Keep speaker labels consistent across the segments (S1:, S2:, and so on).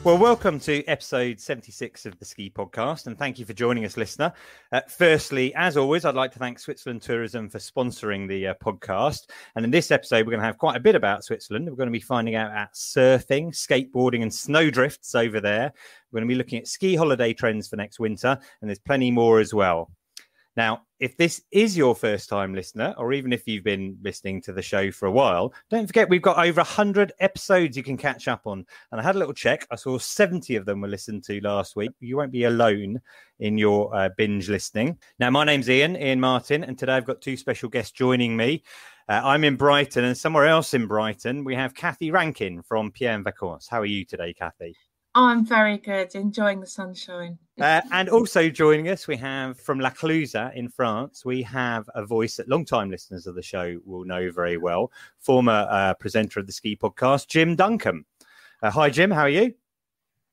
S1: Well, welcome to episode 76 of the Ski Podcast, and thank you for joining us, listener. Firstly, as always, I'd like to thank Switzerland Tourism for sponsoring the podcast. And in this episode, we're going to have quite a bit about Switzerland. We're going to be finding out about surfing, skateboarding, and snowdrifts over there. We're going to be looking at ski holiday trends for next winter, and there's plenty more as well. Now, if this is your first time listener, or even if you've been listening to the show for a while, don't forget we've got over 100 episodes you can catch up on. And I had a little check. I saw 70 of them were listened to last week. You won't be alone in your binge listening. Now, my name's Iain Martin, and today I've got two special guests joining me. I'm in Brighton, and somewhere else in Brighton, we have Cathy Rankin from Pierre Vacances. How are you today, Cathy?
S2: I'm very good, enjoying the sunshine.
S1: And also joining us, we have from Clusaz in France, we have a voice that long-time listeners of the show will know very well, former presenter of the Ski Podcast, Jim Duncombe. Hi, Jim. How are you?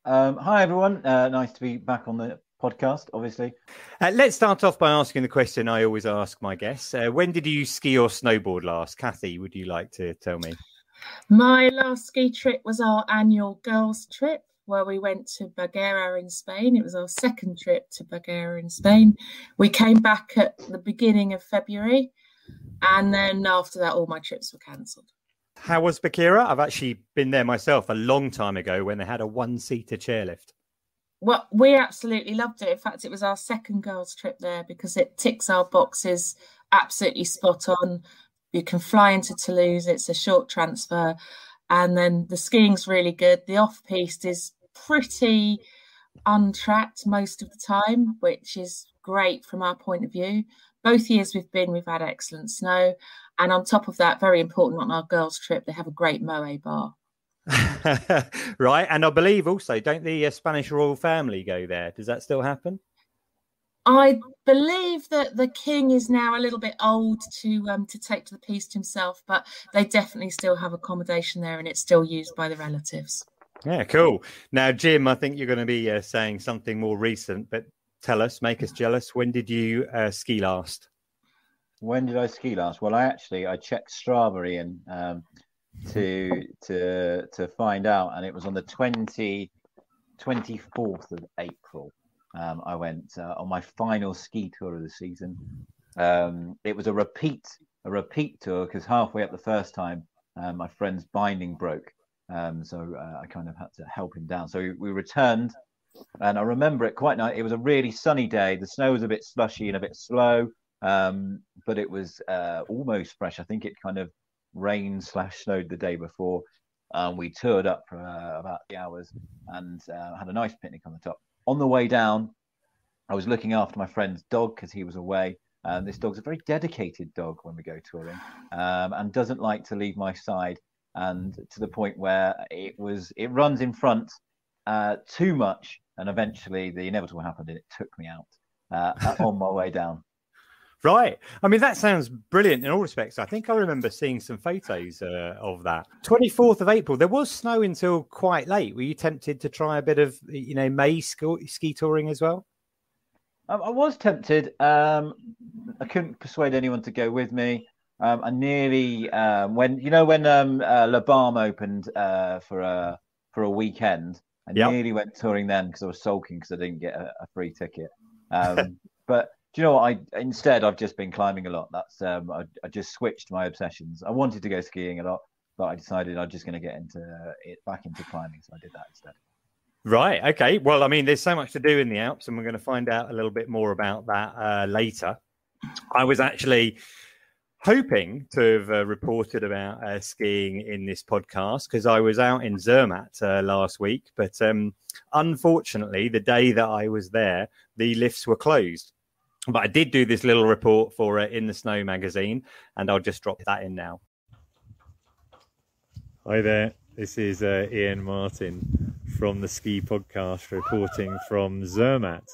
S3: Hi, everyone. Nice to be back on the podcast, obviously.
S1: Let's start off by asking the question I always ask my guests. When did you ski or snowboard last? Cathy, would you like to tell me?
S2: My last ski trip was our annual girls' trip, where we went to Burrows in Spain. It was our second trip to Burrows in Spain. We came back at the beginning of February, and then after that, all my trips were cancelled.
S1: How was Burrows? I've actually been there myself a long time ago when they had a one-seater chairlift.
S2: Well, we absolutely loved it. In fact, it was our second girls' trip there because it ticks our boxes absolutely spot on. You can fly into Toulouse. It's a short transfer. And then the skiing's really good. The off-piste is pretty untracked most of the time, which is great from our point of view. Both years we've had excellent snow. And on top of that, very important on our girls' trip, they have a great moe bar.
S1: Right. And I believe also, don't the Spanish royal family go there? Does that still happen?
S2: I believe that the king is now a little bit old to take to the piste himself, but they definitely still have accommodation there and it's still used by the relatives.
S1: Yeah, cool. Now, Jim, I think you're going to be saying something more recent, but tell us, make us jealous. When did you ski last?
S3: When did I ski last? Well, I checked Strava in to find out, and it was on the 24th of April. I went on my final ski tour of the season. It was a repeat tour because halfway up the first time, my friend's binding broke. So I kind of had to help him down. So we returned, and I remember it quite nice. It was a really sunny day. The snow was a bit slushy and a bit slow, but it was almost fresh. I think it kind of rained/snowed the day before. We toured up for about 3 hours and had a nice picnic on the top. On the way down, I was looking after my friend's dog because he was away. This dog's a very dedicated dog when we go touring, and doesn't like to leave my side. And to the point where it runs in front too much, and eventually the inevitable happened, and it took me out on my way down.
S1: Right. I mean, that sounds brilliant in all respects. I think I remember seeing some photos of that. 24th of April, there was snow until quite late. Were you tempted to try a bit of, May ski touring as well?
S3: I was tempted. I couldn't persuade anyone to go with me. I nearly when La Balme opened for a weekend, I nearly went touring then because I was sulking because I didn't get a free ticket. But do you know what? I've just been climbing a lot. That's I just switched my obsessions. I wanted to go skiing a lot, but I decided I'm just going to get back into climbing, so I did that instead.
S1: Right. Okay. Well, I mean, there's so much to do in the Alps, and we're going to find out a little bit more about that later. I was actually hoping to have reported about skiing in this podcast because I was out in Zermatt last week, but unfortunately, the day that I was there, the lifts were closed. But I did do this little report for InTheSnow Magazine, and I'll just drop that in now. Hi there, this is Iain Martin from the Ski Podcast reporting from Zermatt.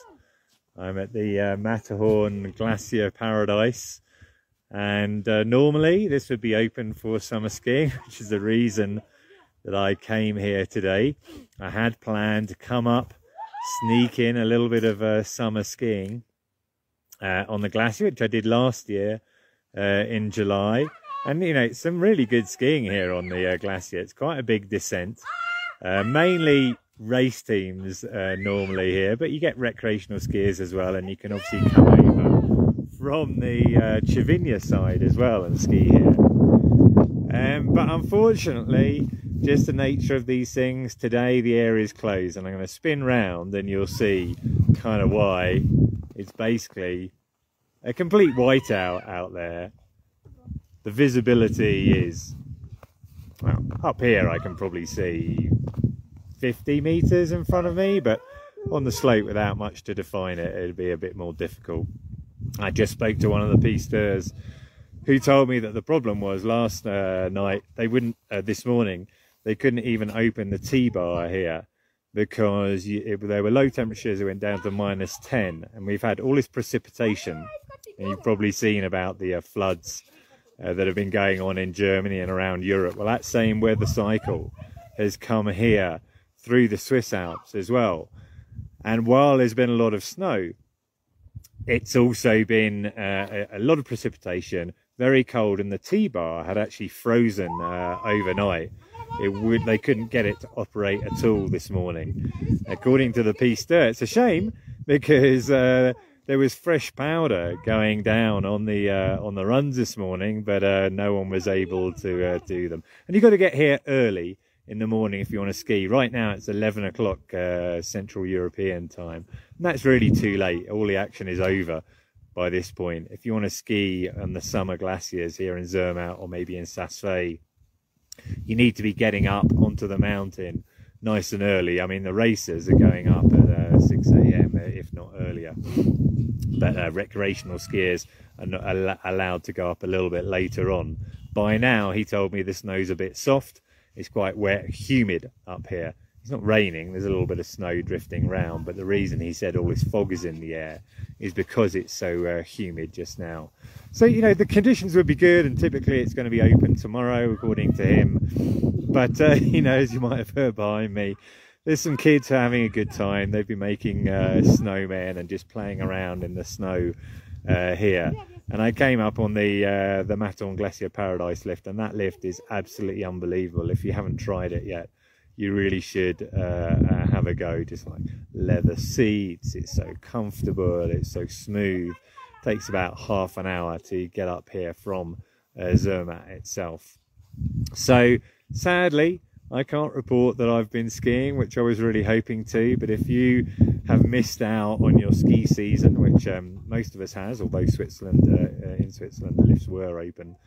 S1: I'm at the Matterhorn Glacier Paradise, and normally this would be open for summer skiing, which is the reason that I came here today. I had planned to come up, sneak in a little bit of summer skiing on the glacier, which I did last year in July. And, some really good skiing here on the glacier. It's quite a big descent. Mainly race teams normally here, but you get recreational skiers as well, and you can obviously come over from the Cervinia side as well and ski here. But unfortunately, just the nature of these things, today the area is closed, and I'm going to spin round and you'll see kind of why. It's basically a complete whiteout out there. The visibility is, well, up here I can probably see 50 meters in front of me, but on the slope without much to define it, it'd be a bit more difficult. I just spoke to one of the pisteurs who told me that the problem was last night they wouldn't, this morning, they couldn't even open the T-bar here because there were low temperatures. It went down to -10, and we've had all this precipitation, and you've probably seen about the floods that have been going on in Germany and around Europe. Well, that same weather cycle has come here through the Swiss Alps as well. And while there's been a lot of snow, it's also been a lot of precipitation, very cold, and the T-bar had actually frozen overnight. They couldn't get it to operate at all this morning, according to the pisteur. It's a shame because there was fresh powder going down on the runs this morning, but no one was able to do them. And you've got to get here early in the morning if you want to ski. Right now it's 11 o'clock Central European time, and that's really too late. All the action is over by this point. If you want to ski on the summer glaciers here in Zermatt or maybe in Saas-Fee, you need to be getting up onto the mountain nice and early. I mean, the racers are going up at 6 a.m. if not earlier, but recreational skiers are not allowed to go up a little bit later on. By now, he told me the snow's a bit soft. It's quite wet, humid up here. It's not raining, there's a little bit of snow drifting around, but the reason he said all this fog is in the air is because it's so humid just now. So, you know, the conditions would be good, and typically it's going to be open tomorrow, according to him. But, you know, as you might have heard behind me, there's some kids having a good time. They've been making snowmen and just playing around in the snow here. And I came up on the Matterhorn Glacier Paradise lift, and that lift is absolutely unbelievable. If you haven't tried it yet, you really should have a go. Just like leather seats, it's so comfortable, it's so smooth. It takes about half an hour to get up here from Zermatt itself. So sadly, I can't report that I've been skiing, which I was really hoping to, but if you have missed out on your ski season, which most of us has, although in Switzerland the lifts were open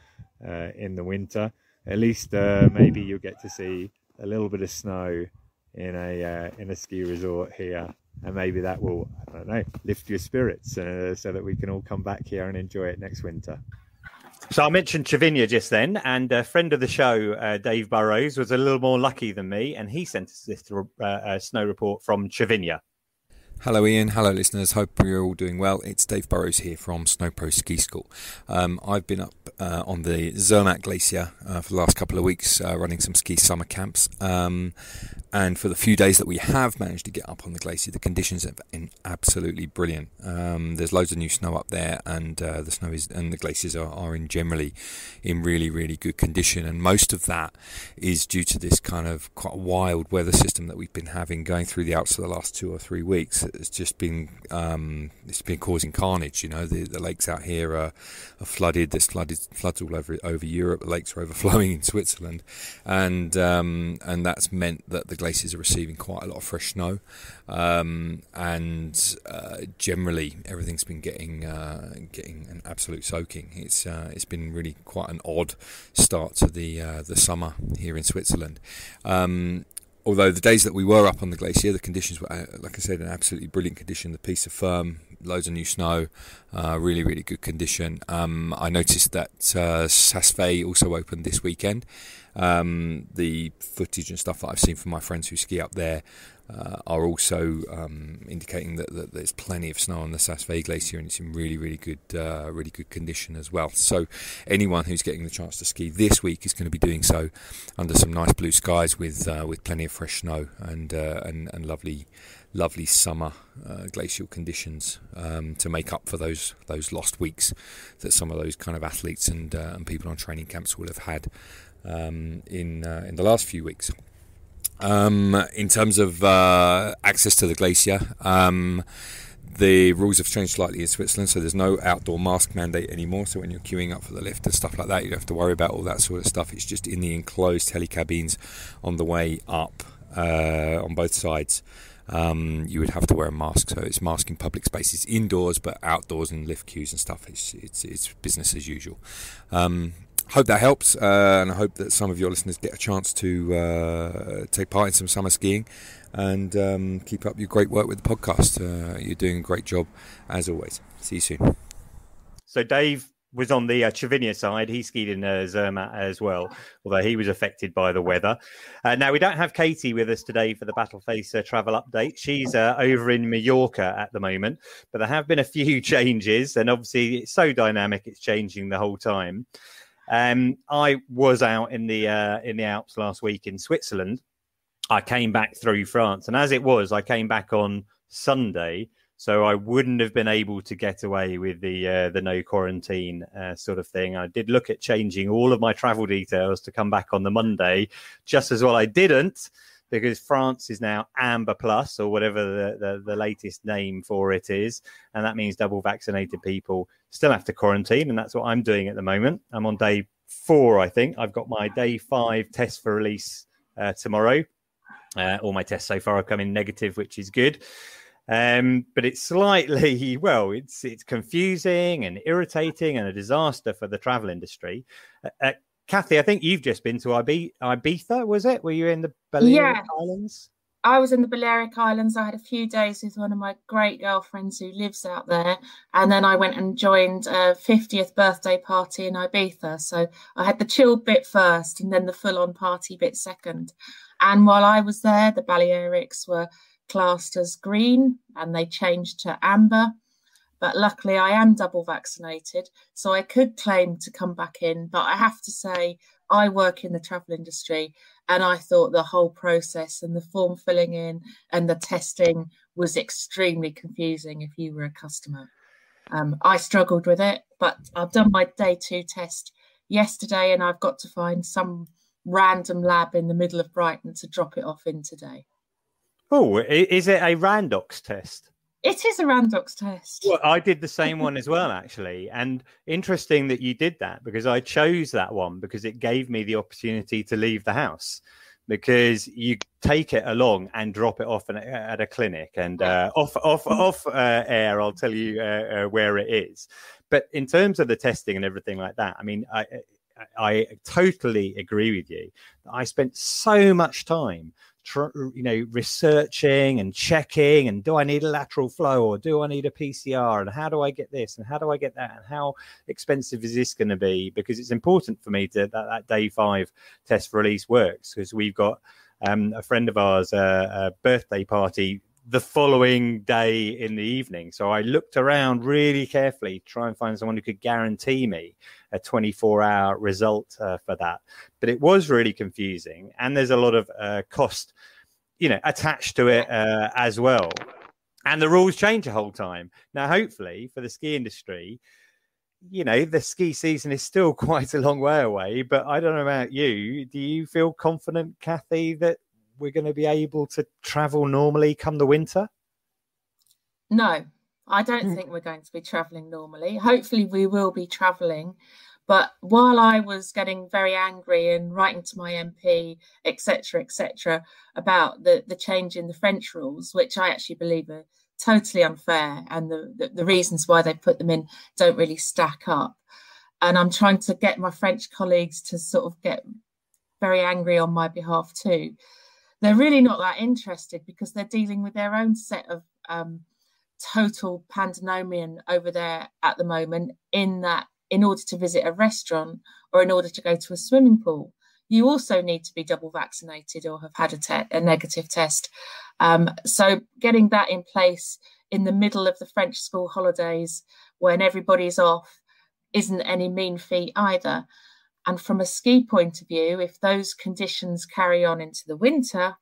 S1: in the winter, at least maybe you'll get to see a little bit of snow in a ski resort here, and maybe that will, I don't know, lift your spirits so that we can all come back here and enjoy it next winter.
S4: So I mentioned Cervinia just then, and a friend of the show, Dave Burrows, was a little more lucky than me, and he sent us this snow report from Cervinia.
S5: Hello Ian, hello listeners, hope you're all doing well. It's Dave Burrows here from SnowPros Ski School. I've been up on the Zermatt Glacier for the last couple of weeks running some ski summer camps, and for the few days that we have managed to get up on the glacier, the conditions have been absolutely brilliant. There's loads of new snow up there, and the snow is, and the glaciers are generally in really good condition, and most of that is due to this kind of quite wild weather system that we've been having going through the Alps for the last 2 or 3 weeks. It's just been it's been causing carnage. You know, the lakes out here are flooded. There's floods all over Europe. The lakes are overflowing in Switzerland, and that's meant that the glaciers are receiving quite a lot of fresh snow, and generally everything's been getting an absolute soaking. It's been really quite an odd start to the summer here in Switzerland. Although the days that we were up on the glacier, the conditions were, like I said, in absolutely brilliant condition. The piste are firm, loads of new snow, really good condition. I noticed that Saas-Fee also opened this weekend. The footage and stuff that I've seen from my friends who ski up there are also indicating that there's plenty of snow on the Saas-Fee glacier, and it's in really good condition as well. So anyone who's getting the chance to ski this week is going to be doing so under some nice blue skies with plenty of fresh snow and lovely summer glacial conditions to make up for those lost weeks that some of those kind of athletes and people on training camps will have had in the last few weeks. In terms of access to the glacier, the rules have changed slightly in Switzerland, so there's no outdoor mask mandate anymore. So when you're queuing up for the lift and stuff like that, you don't have to worry about all that sort of stuff. It's just in the enclosed helicabines on the way up on both sides. You would have to wear a mask, so it's mask in public spaces indoors, but outdoors and lift queues and stuff, it's business as usual. Hope that helps, and I hope that some of your listeners get a chance to take part in some summer skiing, and keep up your great work with the podcast. You're doing a great job as always. See you soon.
S1: So Dave was on the Cervinia side. He skied in Zermatt as well, although he was affected by the weather. Now, we don't have Katie with us today for the Battleface travel update. She's over in Mallorca at the moment, but there have been a few changes, and obviously it's so dynamic, it's changing the whole time. I was out in the Alps last week in Switzerland. I came back through France, and as it was, I came back on Sunday, so I wouldn't have been able to get away with the no quarantine sort of thing. I did look at changing all of my travel details to come back on the Monday, just as well I didn't, because France is now Amber Plus, or whatever the latest name for it is. And that means double vaccinated people still have to quarantine. And that's what I'm doing at the moment. I'm on day 4, I think. I've got my day 5 test for release tomorrow. All my tests so far have come in negative, which is good. But it's slightly, well, it's confusing and irritating and a disaster for the travel industry. Cathy, I think you've just been to Ibiza, was it? Were you in the Balearic Islands?
S2: I was in the Balearic Islands. I had a few days with one of my great girlfriends who lives out there. And then I went and joined a 50th birthday party in Ibiza. So I had the chilled bit first and then the full-on party bit second. And while I was there, the Balearics were classed as green and they changed to amber. But luckily I am double vaccinated, so I could claim to come back in. But I have to say, I work in the travel industry, and I thought the whole process and the form filling in and the testing was extremely confusing if you were a customer. I struggled with it, but I've done my day 2 test yesterday, and I've got to find some random lab in the middle of Brighton to drop it off in today.
S1: Oh, is it a Randox test?
S2: It is a Randox test.
S1: Well, I did the same one as well, actually. And interesting that you did that, because I chose that one because it gave me the opportunity to leave the house, because you take it along and drop it off at a clinic, and off air, I'll tell you where it is. But in terms of the testing and everything like that, I mean, I totally agree with you. I spent so much time researching and checking, and do I need a lateral flow, or do I need a PCR, and how do I get this and how do I get that, and how expensive is this going to be? Because it's important for me that day 5 test for release works, because we've got a friend of ours a birthday party the following day in the evening. So I looked around really carefully, try and find someone who could guarantee me a 24-hour result for that. But it was really confusing, and there's a lot of cost, attached to it as well. And the rules change the whole time. Now, hopefully, for the ski industry, the ski season is still quite a long way away. But I don't know about you. Do you feel confident, Cathy, that we're going to be able to travel normally come the winter?
S2: No, I don't think we're going to be travelling normally. Hopefully we will be travelling. But while I was getting very angry and writing to my MP, etc., about the change in the French rules, which I actually believe are totally unfair, and the reasons why they put them in don't really stack up. And I'm trying to get my French colleagues to sort of get very angry on my behalf too. They're really not that interested, because they're dealing with their own set of total pandemonium over there at the moment, in that in order to visit a restaurant or in order to go to a swimming pool, you also need to be double vaccinated or have had a negative test. So getting that in place in the middle of the French school holidays when everybody's off isn't any mean feat either. And from a ski point of view, if those conditions carry on into the winter,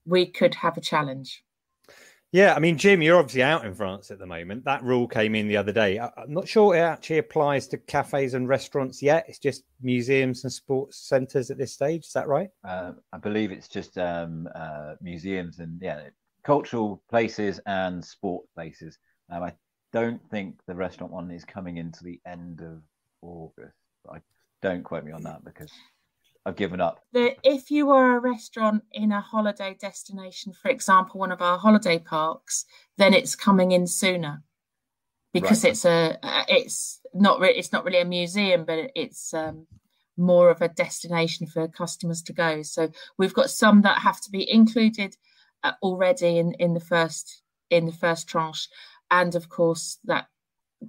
S2: we could have a challenge.
S1: Yeah, I mean, Jim, you're obviously out in France at the moment. That rule came in the other day. I'm not sure it actually applies to cafes and restaurants yet. It's just museums and sports centres at this stage. Is that right?
S3: I believe it's just museums and cultural places and sport places. I don't think the restaurant one is coming into the end of August. Don't quote me on that because I've given up.
S2: If you are a restaurant in a holiday destination, for example, one of our holiday parks, then it's coming in sooner because right. It's not really a museum, but it's more of a destination for customers to go. So we've got some that have to be included already in the first tranche, and of course that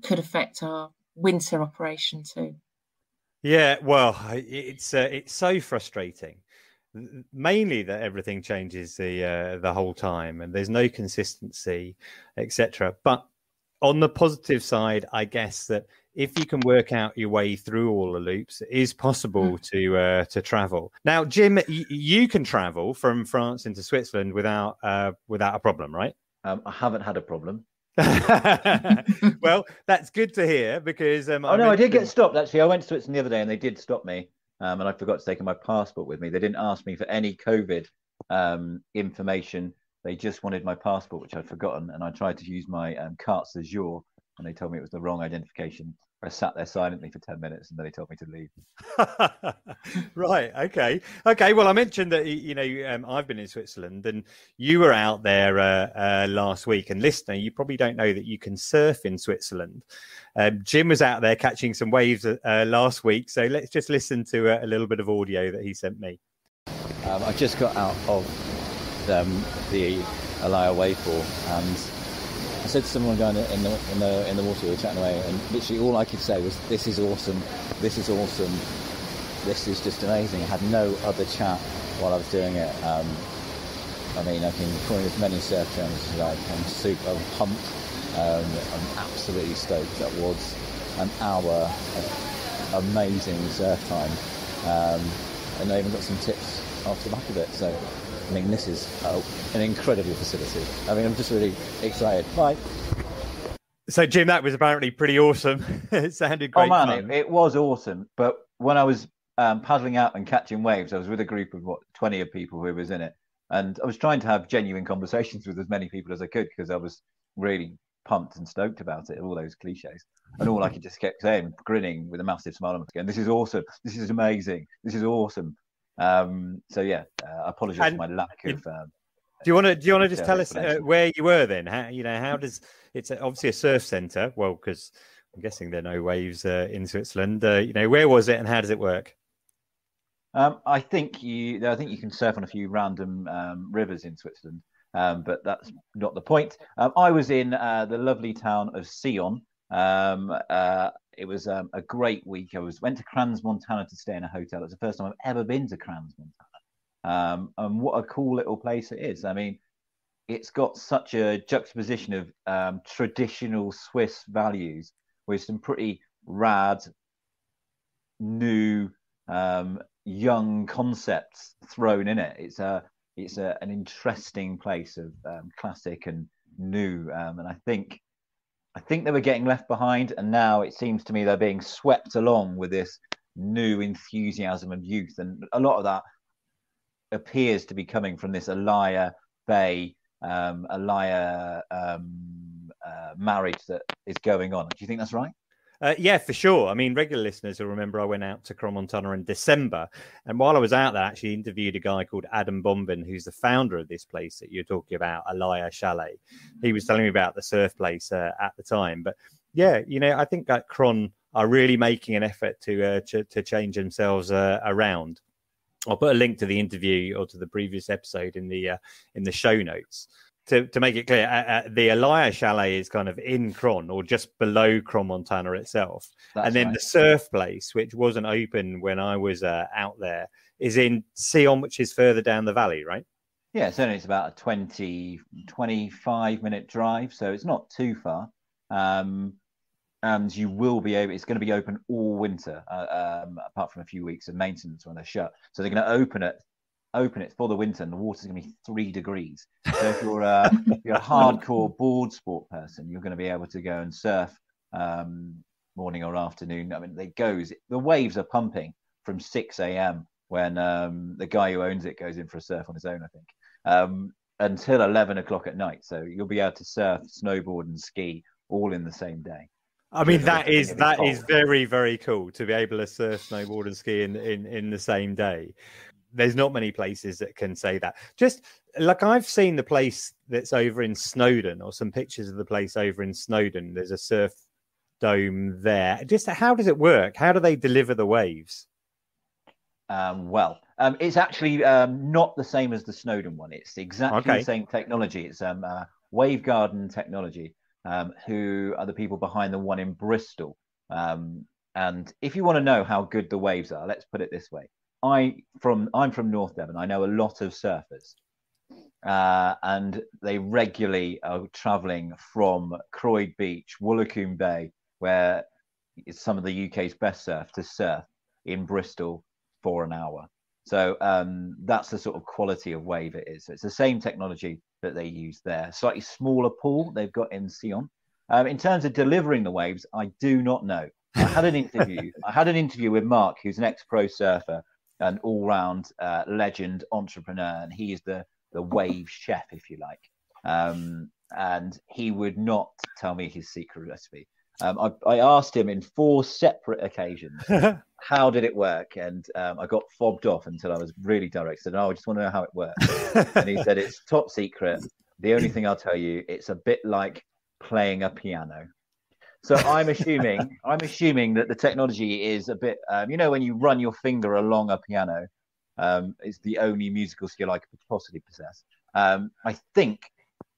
S2: could affect our winter operation too.
S1: Yeah, well, it's so frustrating. Mainly that everything changes the whole time, and there's no consistency, etc. But on the positive side, I guess that if you can work out your way through all the loops, it is possible to travel. Now, Jim, you can travel from France into Switzerland without a problem, right?
S3: I haven't had a problem.
S1: Well, that's good to hear because
S3: I did get stopped actually. I went to Switzerland the other day and they did stop me, and I forgot to take my passport with me. They didn't ask me for any COVID information. They just wanted my passport, which I'd forgotten, and I tried to use my carte séjour, and they told me it was the wrong identification. I sat there silently for 10 minutes and then they told me to leave.
S1: Right. Okay. Well, I mentioned that, I've been in Switzerland and you were out there last week. And listener, you probably don't know that you can surf in Switzerland. Jim was out there catching some waves last week. So let's just listen to a little bit of audio that he sent me.
S3: I just got out of the Alaya wavefall and I said to someone going in the water, we were chatting away, and literally all I could say was, "This is awesome. This is awesome. This is just amazing." I had no other chat while I was doing it. I mean, I've been recording as many surf terms as I like. I'm pumped. I'm absolutely stoked. That was an hour of amazing surf time, and I even got some tips off the back of it. So. I mean, this is an incredible facility. I mean, I'm just really excited. Bye.
S1: So, Jim, that was apparently pretty awesome. It sounded great.
S3: Oh, man, it was awesome. But when I was paddling out and catching waves, I was with a group of, 20 of people who was in it. And I was trying to have genuine conversations with as many people as I could because I was really pumped and stoked about it, all those cliches. And all I could just keep saying, grinning with a massive smile on my face, "This is awesome. This is amazing. This is awesome." I apologize for my lack of.
S1: Do you want to just tell us where you were then? How does it's obviously a surf centre? Well, because I'm guessing there are no waves in Switzerland. Where was it and how does it work?
S3: I think you can surf on a few random rivers in Switzerland, but that's not the point. I was in the lovely town of Sion. It was a great week. I went to Crans, Montana to stay in a hotel. It's the first time I've ever been to Crans, Montana. And what a cool little place it is. I mean, it's got such a juxtaposition of traditional Swiss values with some pretty rad, new, young concepts thrown in it. It's an interesting place of classic and new. And I think they were getting left behind, and now it seems to me they're being swept along with this new enthusiasm of youth, and a lot of that appears to be coming from this Alaya Bay, marriage that is going on. Do you think that's right?
S1: Yeah, for sure. I mean, regular listeners will remember I went out to Crans-Montana in December. And while I was out there, I actually interviewed a guy called Adam Bombin, who's the founder of this place that you're talking about, Alaya Chalet. He was telling me about the surf place at the time. But yeah, I think that Cron are really making an effort to change themselves around. I'll put a link to the interview or to the previous episode in the show notes. To make it clear, the Alaya Chalet is kind of in Cron or just below Crans-Montana itself. That's and then right. The surf place, which wasn't open when I was out there, is in Sion, which is further down the valley, right?
S3: Yeah, certainly it's about a 25-minute drive, so it's not too far. And you will be able, it's going to be open all winter, apart from a few weeks of maintenance when they're shut. So they're going to open at open it for the winter and the water's going to be 3 degrees. So if you're a hardcore board sport person, you're going to be able to go and surf morning or afternoon. I mean, the waves are pumping from 6 a.m. when the guy who owns it goes in for a surf on his own, I think, until 11 o'clock at night. So you'll be able to surf, snowboard and ski all in the same day.
S1: I mean, that is very, very cool to be able to surf, snowboard and ski in the same day. There's not many places that can say that. Just like I've seen the place that's over in Snowdon, or some pictures of the place over in Snowdon. There's a surf dome there. Just how does it work? How do they deliver the waves?
S3: It's actually not the same as the Snowdon one. It's exactly the same technology. It's Wave Garden Technology, who are the people behind the one in Bristol. And if you want to know how good the waves are, let's put it this way. I'm from North Devon. I know a lot of surfers, and they regularly are travelling from Croyd Beach, Woolacombe Bay, where it's some of the UK's best surf, to surf in Bristol for an hour. So that's the sort of quality of wave it is. So it's the same technology that they use there. Slightly smaller pool they've got in Sion. In terms of delivering the waves, I do not know. I had an interview with Mark, who's an ex-pro surfer, an all-round legend entrepreneur, and he is the wave chef, if you like. And he would not tell me his secret recipe. I asked him in 4 separate occasions, how did it work? And I got fobbed off until I was really direct. I said, I just want to know how it works. And he said, it's top secret. The only thing I'll tell you, it's a bit like playing a piano. So I'm assuming that the technology is a bit, when you run your finger along a piano, it's the only musical skill I could possibly possess. I think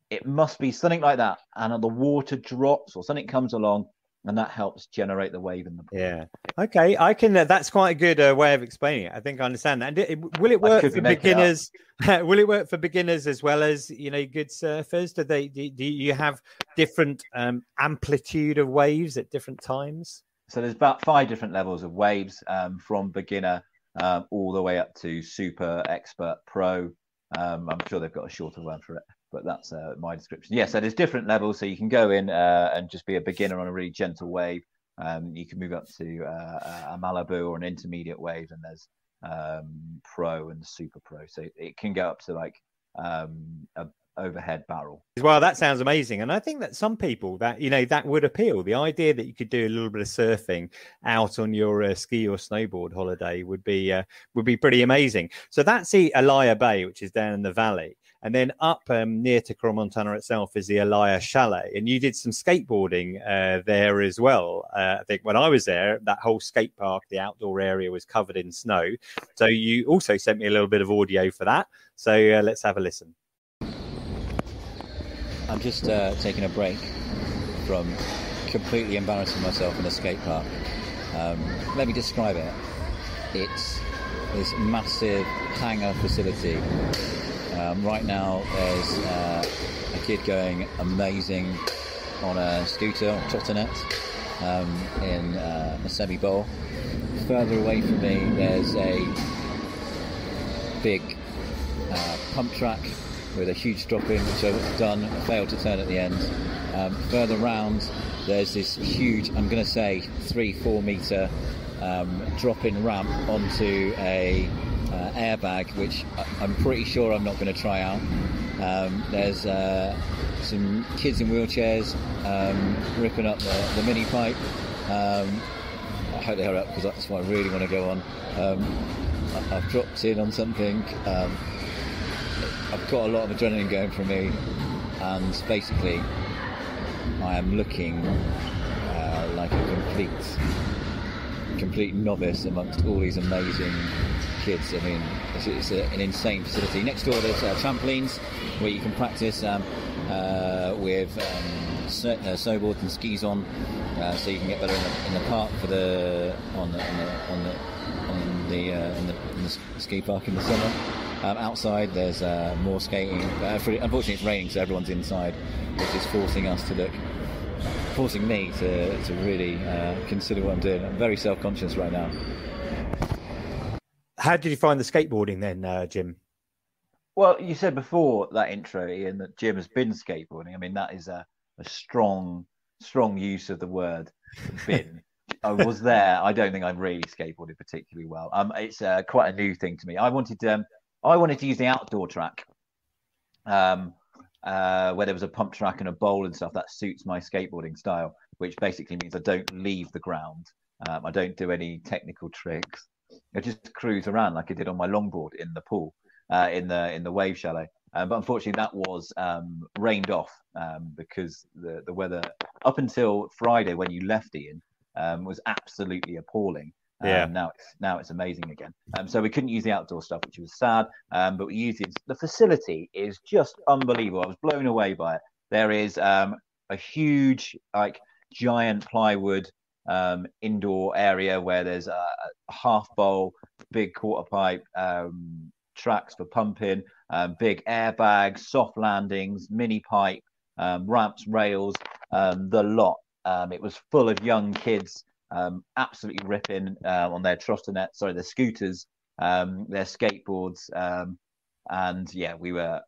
S3: it must be something like that, and the water drops or something comes along, and that helps generate the wave in the pool.
S1: Yeah. Okay. I can. That's quite a good way of explaining it. I think I understand that. And will it work for beginners? Will it work for beginners as well as good surfers? Do you have different amplitude of waves at different times?
S3: So there's about 5 different levels of waves, from beginner all the way up to super, expert, pro. I'm sure they've got a shorter word for it, but that's my description. Yeah, so there's different levels. So you can go in and just be a beginner on a really gentle wave. You can move up to a Malibu or an intermediate wave, and there's pro and super pro. So it can go up to like a overhead barrel.
S1: Well, that sounds amazing, and I think that some people that that would appeal. The idea that you could do a little bit of surfing out on your ski or snowboard holiday would be pretty amazing. So that's the Elia Bay, which is down in the valley, and then up near to Crans-Montana itself is the Elia Chalet. And you did some skateboarding there as well. I think when I was there, that whole skate park, the outdoor area, was covered in snow. So you also sent me a little bit of audio for that. So let's have a listen.
S6: I'm just taking a break from completely embarrassing myself in a skate park. Let me describe it. It's this massive hangar facility. Right now there's a kid going amazing on a scooter, or trottinette, in Masebi Bowl. Further away from me there's a big pump track with a huge drop-in, which I've done, failed to turn at the end. Further round, there's this huge, I'm going to say 3-4 metre drop-in ramp onto a airbag, which I'm pretty sure I'm not going to try out. There's some kids in wheelchairs ripping up the mini pipe. I hope they hurry up, because that's what I really want to go on. I've dropped in on something. I've got a lot of adrenaline going for me, and basically I am looking like a complete novice amongst all these amazing kids. I mean, it's an insane facility. Next door there's trampolines where you can practice with snowboards and skis on, so you can get better in the park in the ski park in the summer. Outside there's more skating. Unfortunately it's raining, so everyone's inside, which is forcing me to really consider what I'm doing. I'm very self-conscious right now.
S1: How did you find the skateboarding then, Jim?
S3: Well, you said before that intro, Ian, that Jim has been skateboarding. I mean, that is a strong use of the word been. I was there. I don't think I've really skateboarded particularly well. It's quite a new thing to me. I wanted to use the outdoor track, where there was a pump track and a bowl and stuff. That suits my skateboarding style, which basically means I don't leave the ground. I don't do any technical tricks. I just cruise around like I did on my longboard in the pool, in the wave chalet. But unfortunately, that was rained off because the weather up until Friday when you left, Ian, was absolutely appalling.
S1: Yeah.
S3: Now it's amazing again. So we couldn't use the outdoor stuff, which was sad. But we used it. The facility is just unbelievable. I was blown away by it. There is a huge, like, giant plywood indoor area where there's a half bowl, big quarter pipe, tracks for pumping, big airbags, soft landings, mini pipe, ramps, rails, the lot. It was full of young kids, absolutely ripping on their their scooters, their skateboards, and yeah, we were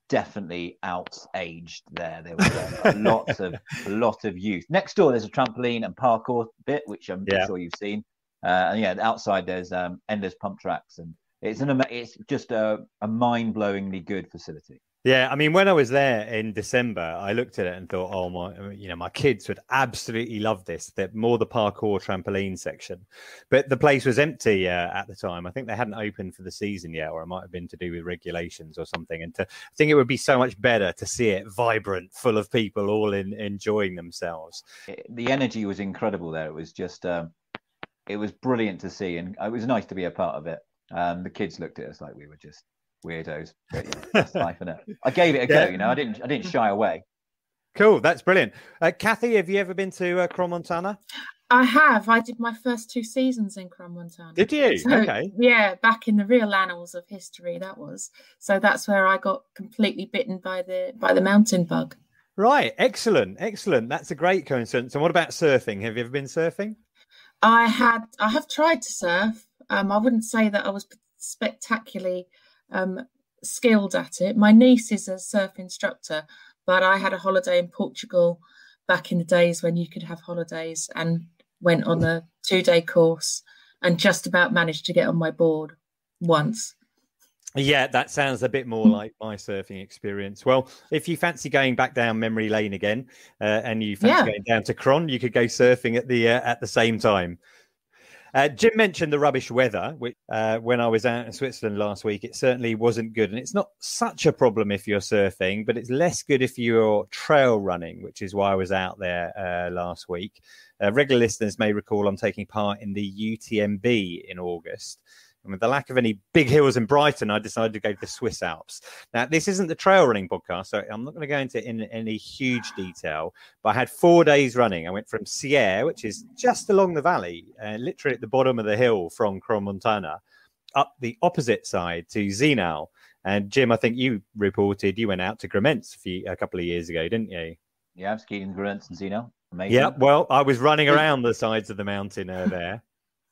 S3: definitely out-aged there. There was a lot of youth. Next door, there's a trampoline and parkour bit, which I'm sure you've seen. And yeah, outside there's endless pump tracks, and it's just a mind-blowingly good facility.
S1: Yeah, I mean, when I was there in December, I looked at it and thought, oh my kids would absolutely love this. They're more the parkour trampoline section, but the place was empty at the time. I think they hadn't opened for the season yet, or it might have been to do with regulations or something. And I think it would be so much better to see it vibrant, full of people all enjoying themselves.
S3: The energy was incredible there. It was just, it was brilliant to see, and it was nice to be a part of it. The kids looked at us like we were just weirdos, but yeah, that's life, isn't it? I gave it a go, I didn't shy away.
S1: Cool, that's brilliant. Cathy, have you ever been to Crans-Montana?
S2: I have. I did my first 2 seasons in Crans-Montana.
S1: Did you?
S2: So,
S1: okay.
S2: Yeah, back in the real annals of history, that was. So that's where I got completely bitten by the mountain bug.
S1: Right, excellent. That's a great coincidence. And what about surfing? Have you ever been surfing?
S2: I have tried to surf. I wouldn't say that I was spectacularly skilled at it. My niece is a surf instructor, but I had a holiday in Portugal back in the days when you could have holidays, and went on a 2-day course and just about managed to get on my board once.
S1: Yeah, that sounds a bit more like my surfing experience. Well, if you fancy going back down memory lane again, and you fancy going down to Cron, you could go surfing at the same time. Jim mentioned the rubbish weather, which when I was out in Switzerland last week, it certainly wasn't good. And it's not such a problem if you're surfing, but it's less good if you're trail running, which is why I was out there last week. Regular listeners may recall I'm taking part in the UTMB in August. And with the lack of any big hills in Brighton, I decided to go to the Swiss Alps. Now, this isn't the trail running podcast, so I'm not going to go into in any huge detail, but I had 4 days running. I went from Sierre, which is just along the valley, literally at the bottom of the hill from Crans-Montana, up the opposite side to Zinal. And Jim, I think you reported you went out to Gramenz a couple of years ago, didn't you?
S3: Yeah, I've skied in Gramenz and Zinal. Amazing.
S1: Yeah, well, I was running around the sides of the mountain there.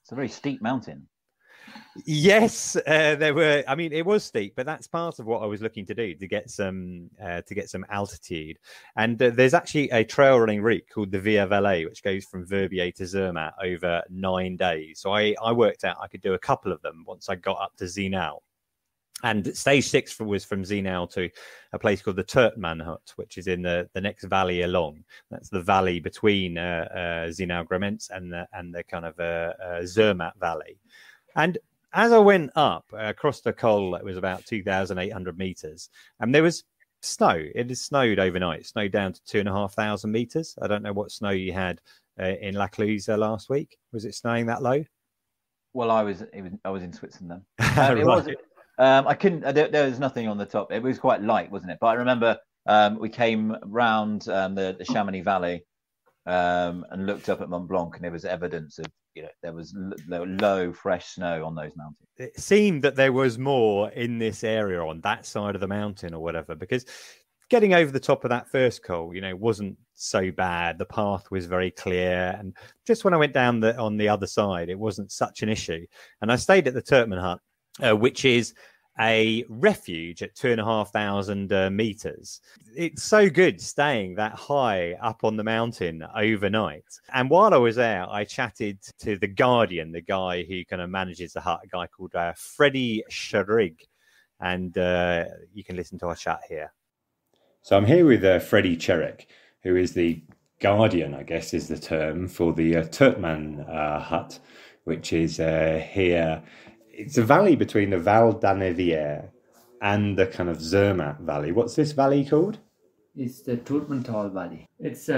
S3: It's a very steep mountain.
S1: Yes, there were. I mean, it was steep, but that's part of what I was looking to do to get some altitude. And there's actually a trail running route called the Via Valais, which goes from Verbier to Zermatt over 9 days. So I worked out I could do a couple of them once I got up to Zinal. And stage 6 was from Zinal to a place called the Turtmanhut, which is in the next valley along. That's the valley between Zinal Gramenz and the kind of Zermatt valley. And as I went up across the col, it was about 2,800 meters, and there was snow. It had snowed overnight, snowed down to 2,500 meters. I don't know what snow you had in La Clusaz last week. Was it snowing that low?
S3: Well, I was in Switzerland then. It was. I couldn't. There was nothing on the top. It was quite light, wasn't it? But I remember we came round the Chamonix Valley and looked up at Mont Blanc, and there was evidence of there was low fresh snow on those mountains.
S1: It seemed that there was more in this area on that side of the mountain or whatever, because getting over the top of that first col, wasn't so bad. The path was very clear, and just when I went down on the other side, it wasn't such an issue. And I stayed at the Turtmanhut, which is a refuge at 2,500 meters. It's so good staying that high up on the mountain overnight. And while I was there, I chatted to the Guardian, the guy who kind of manages the hut, a guy called Freddie Schrig. And you can listen to our chat here. So I'm here with Freddie Schrig, who is the Guardian, I guess is the term, for the Turtman hut, which is here. It's a valley between the Val d'Annevière and the kind of Zermatt Valley. What's this valley called?
S7: It's the Turtmental Valley. It's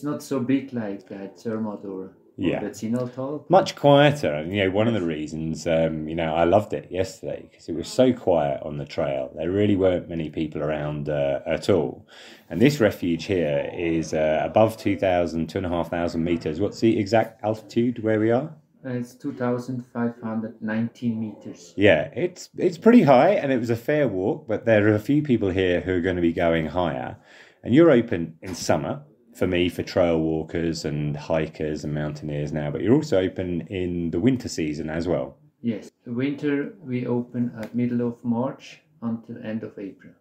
S7: not so big like Zermatt or the Zinal.
S1: Much quieter. And, one of the reasons, I loved it yesterday because it was so quiet on the trail. There really weren't many people around at all. And this refuge here is above 2,500 meters. What's the exact altitude where we are?
S7: It's 2,519 meters.
S1: Yeah, it's pretty high, and it was a fair walk, but there are a few people here who are going to be going higher. And you're open in summer, for me, for trail walkers and hikers and mountaineers now, but you're also open in the winter season as well.
S7: Yes, the winter we open at middle of March until end of April.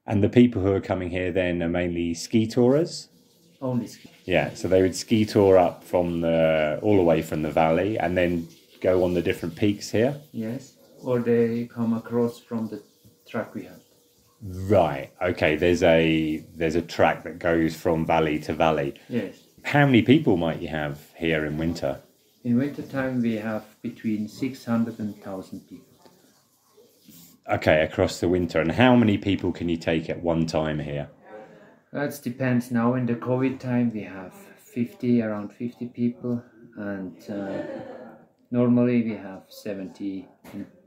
S1: And the people who are coming here then are mainly ski tourers?
S7: Only ski.
S1: Yeah, so they would ski tour up from all the way from the valley and then go on the different peaks here?
S7: Yes, or they come across from the track we have.
S1: Right, okay, there's a track that goes from valley to valley.
S7: Yes.
S1: How many people might you have here in winter?
S7: In winter time we have between 600 and 1,000 people.
S1: Okay, across the winter. And how many people can you take at one time here?
S7: That depends. Now in the COVID time we have around 50 people, and normally we have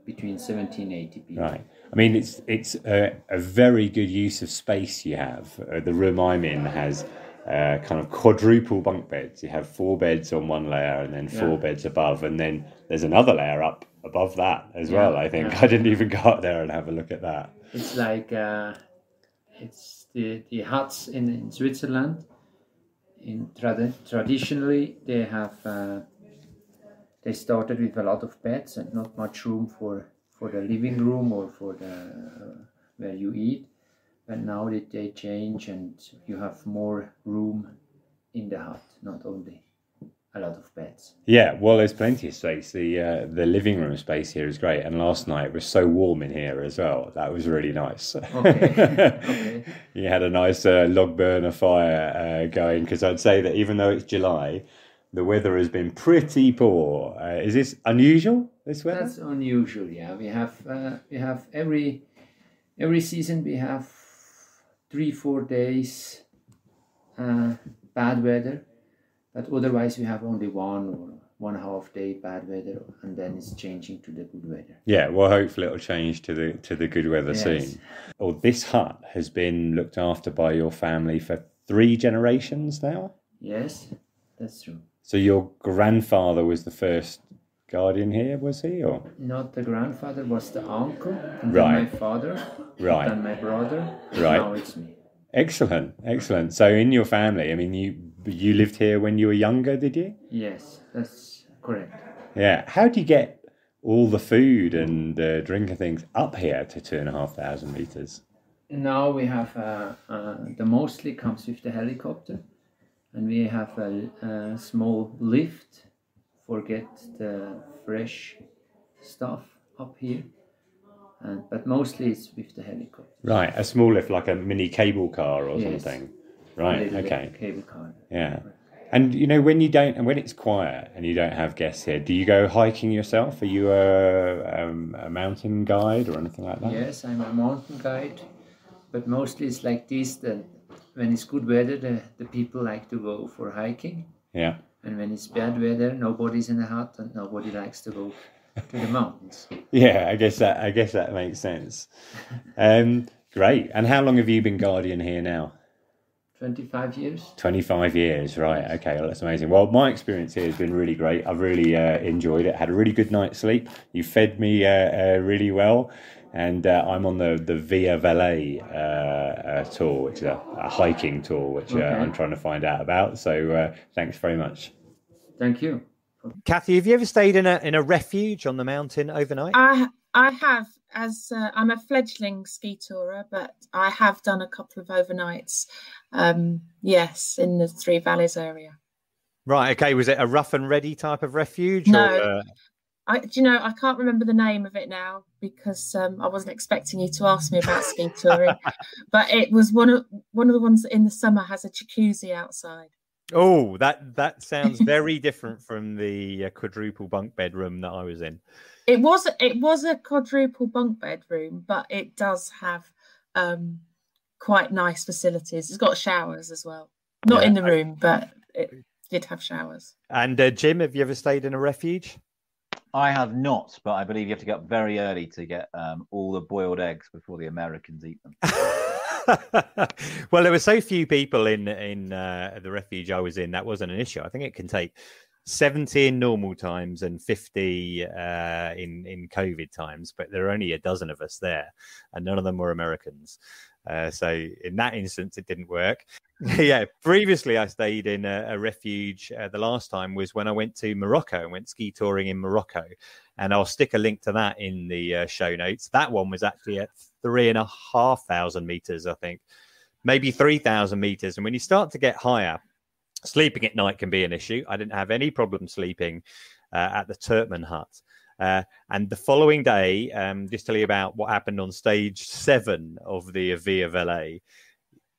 S7: between 70 and 80 people.
S1: Right. I mean, it's a very good use of space you have. The room I'm in has kind of quadruple bunk beds. You have 4 beds on one layer and then 4 beds above, and then there's another layer up above that as well, I think. I didn't even go up there and have a look at that.
S7: It's like it's the huts in Switzerland. Traditionally, they have they started with a lot of beds and not much room for the living room or for the where you eat. But now they change and you have more room in the hut, not only a lot of beds.
S1: Yeah, well, there's plenty of space. The living room space here is great, and last night it was so warm in here as well. That was really nice.
S7: Okay.
S1: You had a nice log burner fire going, because I'd say that even though it's July, the weather has been pretty poor. Is this unusual, this weather?
S7: That's unusual, yeah. We have every season we have 3-4 days bad weather. But otherwise, we have only 1 or 1.5 day bad weather, and then it's changing to the good weather.
S1: Yeah, well, hopefully it'll change to the good weather soon. Well, this hut has been looked after by your family for 3 generations now?
S7: Yes, that's true.
S1: So your grandfather was the first guardian here, was he? Or
S7: not the grandfather, was the uncle, and
S1: right.
S7: Then my father,
S1: right.
S7: and my brother,
S1: right.
S7: Now it's me.
S1: Excellent. So in your family, I mean, you lived here when you were younger, did you?
S7: Yes, that's correct.
S1: Yeah. How do you get all the food and drink and things up here to 2,500 meters?
S7: Now we have the mostly comes with the helicopter, and we have a small lift for get the fresh stuff up here. But mostly it's with the helicopter.
S1: Right, a small lift, like a mini cable car or something. Right, okay.
S7: Cable car.
S1: Yeah. And when it's quiet and you don't have guests here, do you go hiking yourself? Are you a mountain guide or anything like that?
S7: Yes, I'm a mountain guide, but mostly it's like this, that when it's good weather, the people like to go for hiking.
S1: Yeah.
S7: And when it's bad weather, nobody's in the hut and nobody likes to go to the mountains.
S1: Yeah, I guess that makes sense. Great. And how long have you been guardian here now?
S7: 25 years.
S1: 25 years, right. Okay, well, that's amazing. Well, my experience here has been really great. I've really enjoyed it. Had a really good night's sleep. You fed me really well. And I'm on the Via Valle tour, which is a hiking tour, which I'm trying to find out about. So thanks very much.
S7: Thank you.
S1: Cathy, have you ever stayed in a refuge on the mountain overnight?
S2: I have. I'm a fledgling ski tourer, but I have done a couple of overnights. Yes, in the Three Valleys area.
S1: Right. Okay. Was it a rough and ready type of refuge?
S2: No.
S1: Or,
S2: I can't remember the name of it now because I wasn't expecting you to ask me about ski touring, but it was one of the ones that in the summer has a jacuzzi outside.
S1: Oh, that sounds very different from the quadruple bunk bedroom that I was in.
S2: It was a quadruple bunk bedroom, but it does have quite nice facilities. It's got showers as well, not in the room, but it did have showers.
S1: And Jim, have you ever stayed in a refuge?
S3: I have not, but I believe you have to get up very early to get all the boiled eggs before the Americans eat them.
S1: Well, there were so few people in the refuge I was in, that wasn't an issue. I think it can take 70 in normal times and 50 in COVID times, but there are only a dozen of us there, and none of them were Americans. So in that instance, it didn't work. Yeah, previously I stayed in a refuge. The last time was when I went to Morocco and went ski touring in Morocco. And I'll stick a link to that in the show notes. That one was actually at 3,500 meters, I think, maybe 3,000 meters. And when you start to get higher, sleeping at night can be an issue. I didn't have any problem sleeping at the Turtman hut. And the following day, just tell you about what happened on stage 7 of the Via Velay.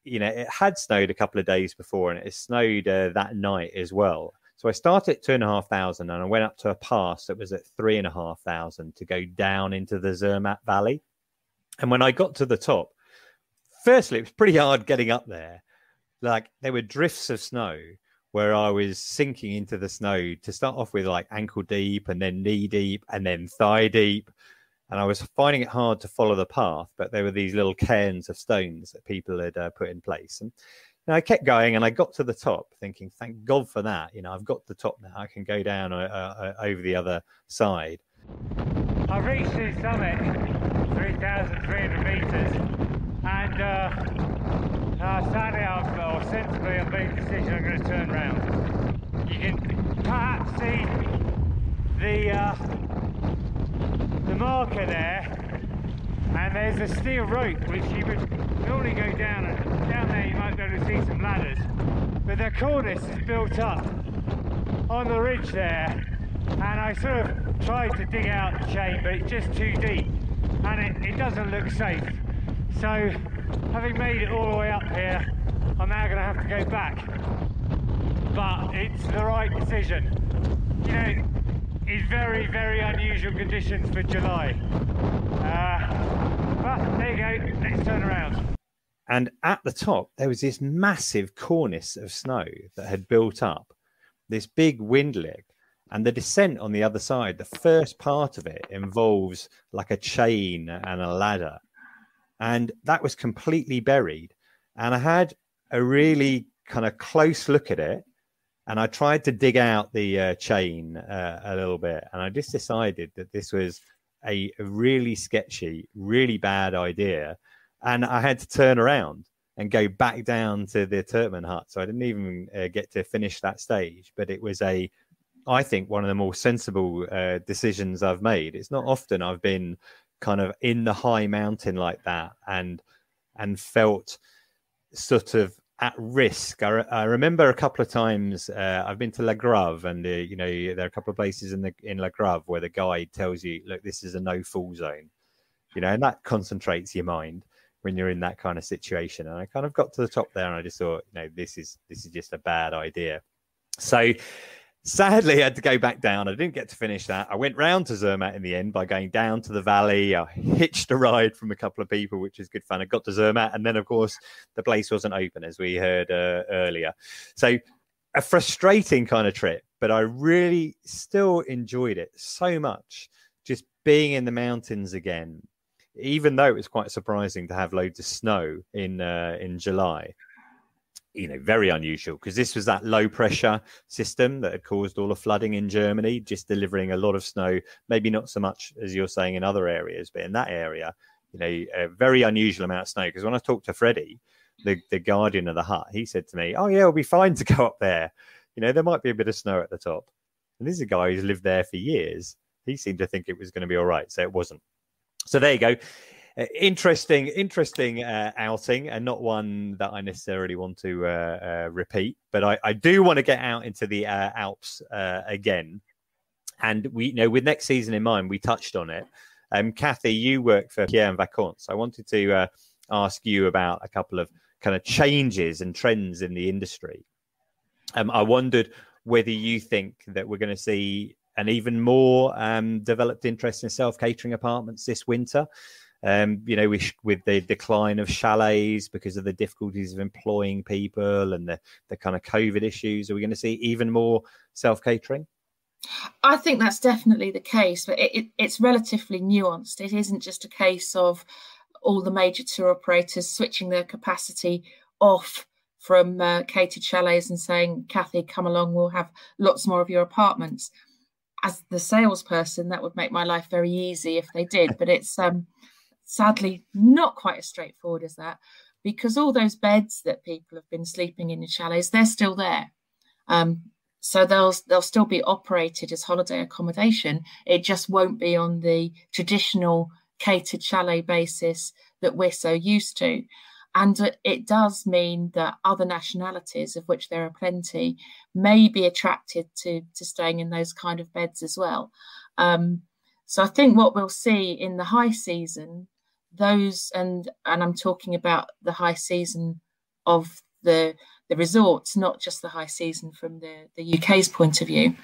S1: You know, it had snowed a couple of days before, and it snowed that night as well. So I started at 2,500 and I went up to a pass that was at 3,500 to go down into the Zermatt Valley. And when I got to the top, firstly, it was pretty hard getting up there. Like, there were drifts of snow where I was sinking into the snow to start off with, like ankle deep and then knee deep and then thigh deep. And I was finding it hard to follow the path, but there were these little cairns of stones that people had put in place. And I kept going, and I got to the top thinking, thank God for that. You know, I've got the top now. I can go down over the other side.
S4: I've reached the summit, 3,300 metres, and sadly, sensibly, I've made the decision I'm going to turn around. You can perhaps see the marker there, and there's a steel rope which you would normally go down, and down there you might be able to see some ladders, but the cornice is built up on the ridge there, and I sort of tried to dig out the chain, but it's just too deep and it doesn't look safe. So having made it all the way up here, I'm now going to have to go back, but it's the right decision. You know, it's very, very unusual conditions for July. But there you go, let's turn around.
S1: And at the top, there was this massive cornice of snow that had built up, this big wind leg. And the descent on the other side, the first part of it involves like a chain and a ladder. And that was completely buried. And I had a really kind of close look at it. And I tried to dig out the chain a little bit. And I just decided that this was a really sketchy, really bad idea. And I had to turn around and go back down to the Turtman hut. So I didn't even get to finish that stage. But it was I think, one of the more sensible decisions I've made. It's not often I've been kind of in the high mountain like that and felt sort of at risk. I remember a couple of times I've been to La Grave, and you know, there are a couple of places in La Grave where the guide tells you, look, this is a no fall zone, you know, and that concentrates your mind when you're in that kind of situation. And I kind of got to the top there and I just thought, you know, this is just a bad idea. So sadly, I had to go back down. I didn't get to finish that. I went round to Zermatt in the end by going down to the valley. I hitched a ride from a couple of people, which is good fun. I got to Zermatt, and then, of course, the place wasn't open, as we heard earlier. So a frustrating kind of trip, but I really still enjoyed it so much, just being in the mountains again, even though it was quite surprising to have loads of snow in July. You know, very unusual, because this was that low pressure system that had caused all the flooding in Germany, just delivering a lot of snow, maybe not so much as you're saying in other areas, but in that area, you know, a very unusual amount of snow. Because when I talked to Freddie, the guardian of the hut, he said to me, oh yeah, it'll be fine to go up there. You know, there might be a bit of snow at the top. And this is a guy who's lived there for years. He seemed to think it was going to be all right. So it wasn't. So there you go. Interesting outing, and not one that I necessarily want to repeat. But I do want to get out into the Alps again. And with next season in mind, we touched on it. Cathy, you work for Pierre Vacances. I wanted to ask you about a couple of kind of changes and trends in the industry. I wondered whether you think that we're going to see an even more developed interest in self-catering apartments this winter. With the decline of chalets because of the difficulties of employing people and the kind of COVID issues, are we going to see even more self-catering?
S2: I think that's definitely the case, but it's relatively nuanced. It isn't just a case of all the major tour operators switching their capacity off from catered chalets and saying, Cathy, come along, we'll have lots more of your apartments. As the salesperson, that would make my life very easy if they did, but it's sadly not quite as straightforward as that, because all those beds that people have been sleeping in chalets, they're still there. So they'll still be operated as holiday accommodation. It just won't be on the traditional catered chalet basis that we're so used to. And it does mean that other nationalities, of which there are plenty, may be attracted to staying in those kind of beds as well. So I think what we'll see in the high season, and I'm talking about the high season of the resorts, not just the high season from the UK's point of view,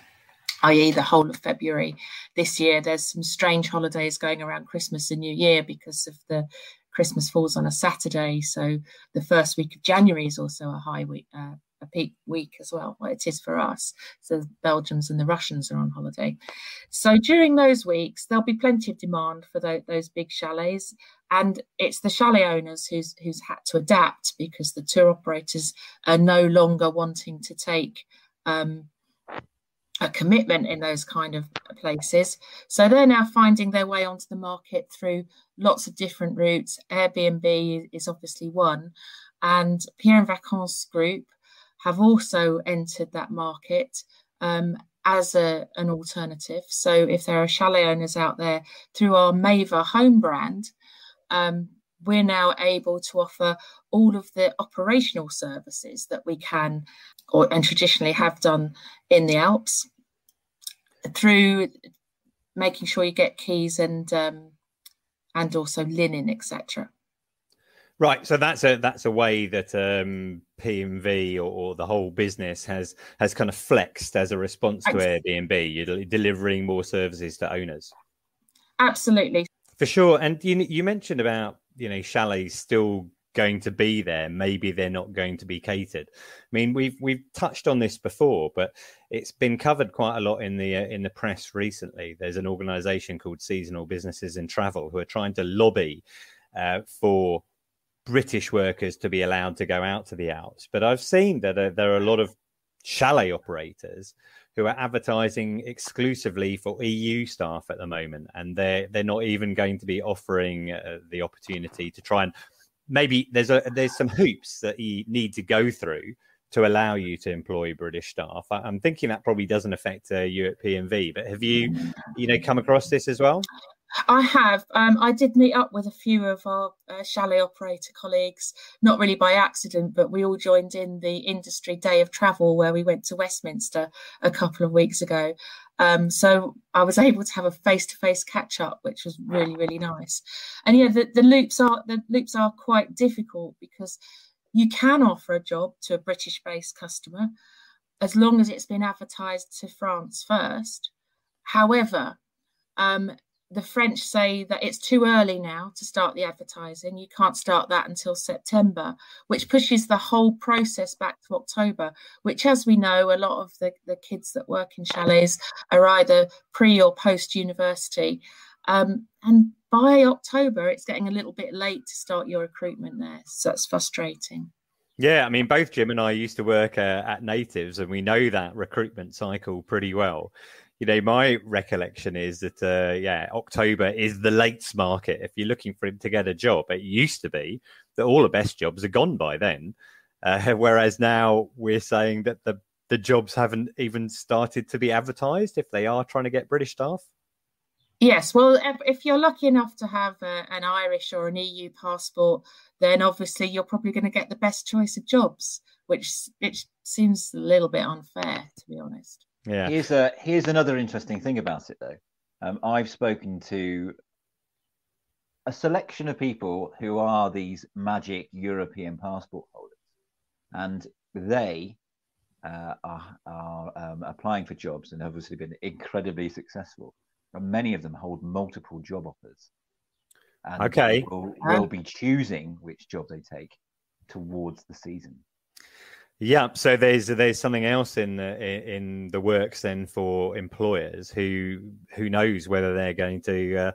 S2: i.e. the whole of February. This year, there's some strange holidays going around Christmas and New Year because of the Christmas falls on a Saturday. So the first week of January is also a high week, a peak week as well. Well, it is for us. So the Belgians and the Russians are on holiday. So during those weeks, there'll be plenty of demand for those big chalets. And it's the chalet owners who's had to adapt, because the tour operators are no longer wanting to take a commitment in those kind of places. So they're now finding their way onto the market through lots of different routes. Airbnb is obviously one. And Pierre Vacances Group have also entered that market as an alternative. So if there are chalet owners out there, through our Mava home brand, we're now able to offer all of the operational services that we can and traditionally have done in the Alps, through making sure you get keys and also linen, etc.
S1: Right, so that's a way that P&V or the whole business has kind of flexed as a response to Airbnb. You're delivering more services to owners.
S2: Absolutely,
S1: for sure. And you mentioned about chalets still going to be there. Maybe they're not going to be catered. I mean, we've touched on this before, but it's been covered quite a lot in the press recently. There's an organisation called Seasonal Businesses in Travel who are trying to lobby for British workers to be allowed to go out to the Alps. But I've seen that there are a lot of chalet operators who are advertising exclusively for EU staff at the moment, and they're not even going to be offering the opportunity to try and maybe there's some hoops that you need to go through to allow you to employ British staff. I'm thinking that probably doesn't affect European V, but have you come across this as well?
S2: I have. I did meet up with a few of our chalet operator colleagues, not really by accident, but we all joined in the industry day of travel where we went to Westminster a couple of weeks ago. So I was able to have a face-to-face catch-up, which was really, really nice. And yeah, the loops are quite difficult, because you can offer a job to a British-based customer as long as it's been advertised to France first. However, the French say that it's too early now to start the advertising. You can't start that until September, which pushes the whole process back to October, which, as we know, a lot of the kids that work in chalets are either pre or post university. And by October, it's getting a little bit late to start your recruitment there. So that's frustrating.
S1: Yeah, I mean, both Jim and I used to work at Natives, and we know that recruitment cycle pretty well. My recollection is that, October is the lates market. If you're looking for him to get a job, it used to be that all the best jobs are gone by then. Whereas now we're saying that the jobs haven't even started to be advertised if they are trying to get British staff.
S2: Yes, well, if you're lucky enough to have an Irish or an EU passport, then obviously you're probably going to get the best choice of jobs, which seems a little bit unfair, to be honest.
S1: Yeah.
S3: Here's another interesting thing about it, though. I've spoken to a selection of people who are these magic European passport holders, and they are applying for jobs and obviously been incredibly successful. And many of them hold multiple job offers, and will be choosing which job they take towards the season.
S1: Yeah, so there's something else in the works then for employers who knows whether they're going to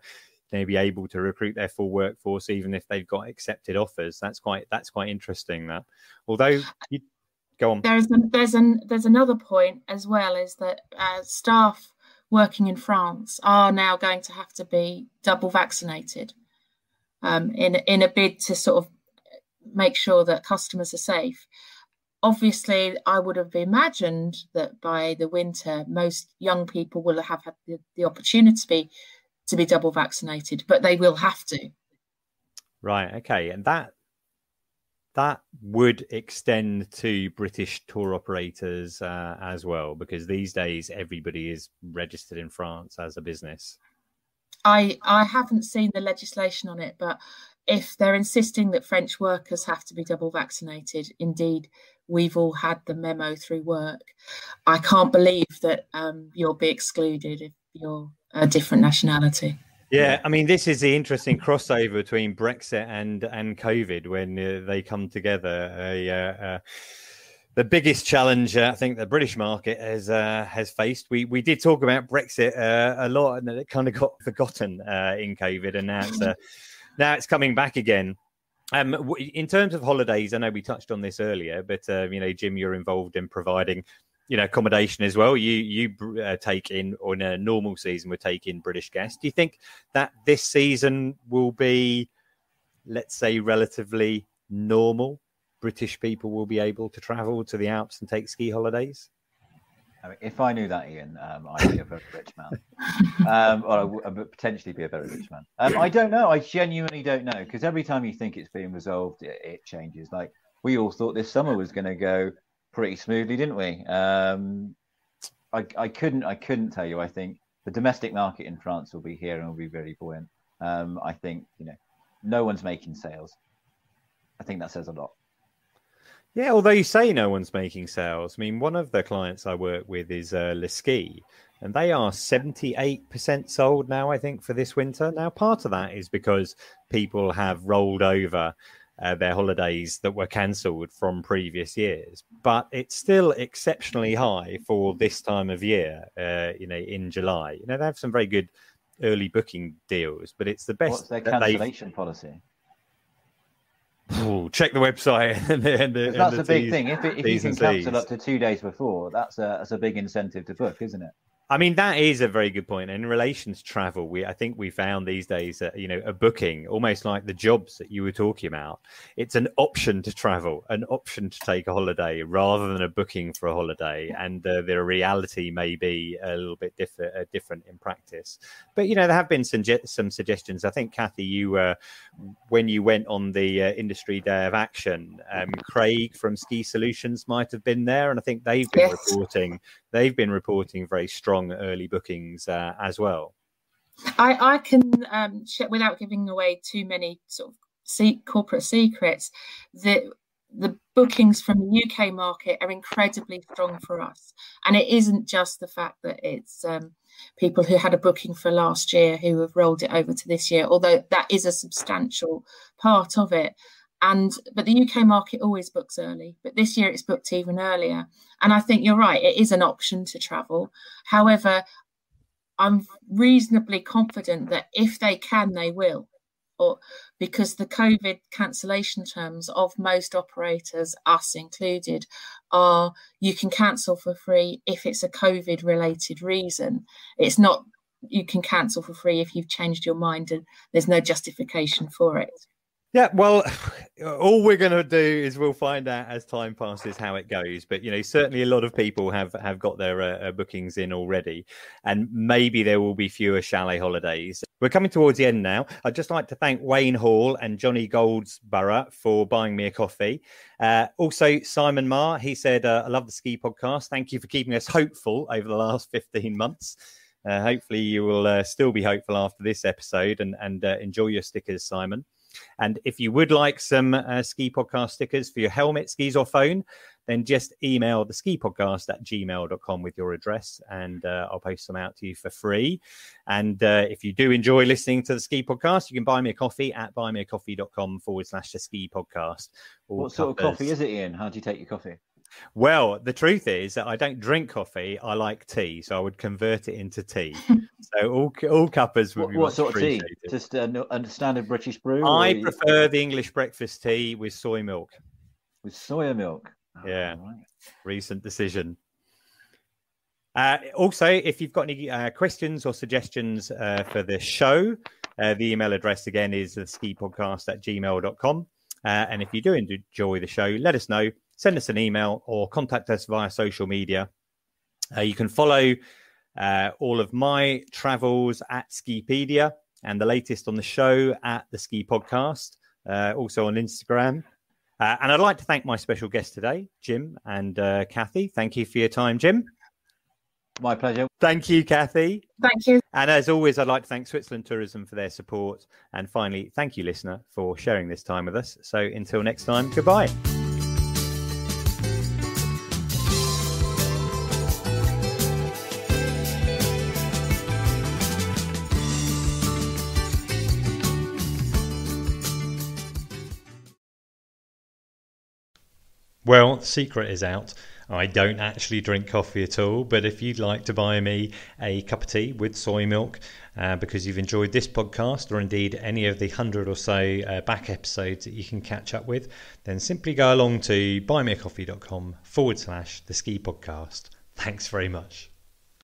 S1: be able to recruit their full workforce even if they've got accepted offers. That's quite interesting. That, although you go on,
S2: there's another point as well, is that staff working in France are now going to have to be double vaccinated in a bid to sort of make sure that customers are safe. Obviously, I would have imagined that by the winter, most young people will have had the opportunity to be double vaccinated, but they will have to.
S1: Right. Okay. And that would extend to British tour operators as well, because these days everybody is registered in France as a business.
S2: I haven't seen the legislation on it, but if they're insisting that French workers have to be double vaccinated, indeed, we've all had the memo through work. I can't believe that you'll be excluded if you're a different nationality.
S1: Yeah, I mean, this is the interesting crossover between Brexit and COVID when they come together. The biggest challenge I think the British market has faced. We did talk about Brexit a lot, and it kind of got forgotten in COVID, and now it's coming back again. In terms of holidays, I know we touched on this earlier, but Jim, you're involved in providing accommodation as well. You take in, on a normal season, would take in British guests. Do you think that this season will be, let's say, relatively normal? British people will be able to travel to the Alps and take ski holidays?
S3: I mean, if I knew that, Iain, I'd be a very rich man. Or I would potentially be a very rich man. I don't know. I genuinely don't know, because every time you think it's being resolved, it changes. Like, we all thought this summer was going to go pretty smoothly, didn't we? I couldn't tell you. I think the domestic market in France will be here and will be very buoyant. I think no one's making sales. I think that says a lot.
S1: Yeah, although you say no one's making sales, I mean, one of the clients I work with is Le Ski, and they are 78% sold now, I think, for this winter. Now, part of that is because people have rolled over their holidays that were cancelled from previous years, but it's still exceptionally high for this time of year. In July, they have some very good early booking deals, but it's the best.
S3: What's their cancellation policy?
S1: Oh, check the website.
S3: That's a big thing. If you can cancel up to 2 days before, that's a big incentive to book, isn't it?
S1: I mean, that is a very good point. And in relation to travel, I think we found these days that, a booking, almost like the jobs that you were talking about, it's an option to travel, an option to take a holiday rather than a booking for a holiday. And the reality may be a little bit different in practice. But, there have been some suggestions. I think, Cathy, you when you went on the Industry Day of Action, Craig from Ski Solutions might have been there. And I think they've been reporting very strong early bookings as well.
S2: I can share, without giving away too many sort of corporate secrets, the bookings from the UK market are incredibly strong for us, and it isn't just the fact that it's people who had a booking for last year who have rolled it over to this year, although that is a substantial part of it. But the UK market always books early, but this year it's booked even earlier. And I think you're right, it is an option to travel. However, I'm reasonably confident that if they can, they will. Because the COVID cancellation terms of most operators, us included, are you can cancel for free if it's a COVID related reason. It's not you can cancel for free if you've changed your mind and there's no justification for it.
S1: Yeah, well, all we're going to do is we'll find out as time passes how it goes. But, certainly a lot of people have got their bookings in already, and maybe there will be fewer chalet holidays. We're coming towards the end now. I'd just like to thank Wayne Hall and Johnny Goldsborough for buying me a coffee. Also, Simon Marr, he said, I love the ski podcast. Thank you for keeping us hopeful over the last 15 months. Hopefully you will still be hopeful after this episode and enjoy your stickers, Simon. And if you would like some ski podcast stickers for your helmet, skis or phone, then just email the skipodcast@gmail.com with your address, and I'll post some out to you for free. And if you do enjoy listening to the Ski Podcast, you can buy me a coffee at buymeacoffee.com/the Ski Podcast.
S3: What sort of coffee is it, Ian? How do you take your coffee?
S1: Well, the truth is that I don't drink coffee. I like tea, so I would convert it into tea. So all cuppers would be
S3: what sort of tea?
S1: appreciated.
S3: Just a standard British brew?
S1: I prefer the English breakfast tea with soy milk.
S3: With soya milk? Oh,
S1: Yeah,
S3: right.
S1: Recent decision. Also, if you've got any questions or suggestions for the show, the email address again is theskipodcast@gmail.com. And if you do enjoy the show, let us know. Send us an email or contact us via social media. You can follow all of my travels at Skipedia and the latest on the show at the Ski Podcast, also on Instagram. And I'd like to thank my special guests today, Jim and Cathy. Thank you for your time, Jim.
S3: My pleasure.
S1: Thank you, Cathy.
S2: Thank you.
S1: And as always, I'd like to thank Switzerland Tourism for their support. And finally, thank you, listener, for sharing this time with us. So until next time, goodbye. Well, the secret is out. I don't actually drink coffee at all, but if you'd like to buy me a cup of tea with soy milk because you've enjoyed this podcast, or indeed any of the 100 or so back episodes that you can catch up with, then simply go along to buymeacoffee.com/the Ski Podcast. Thanks very much.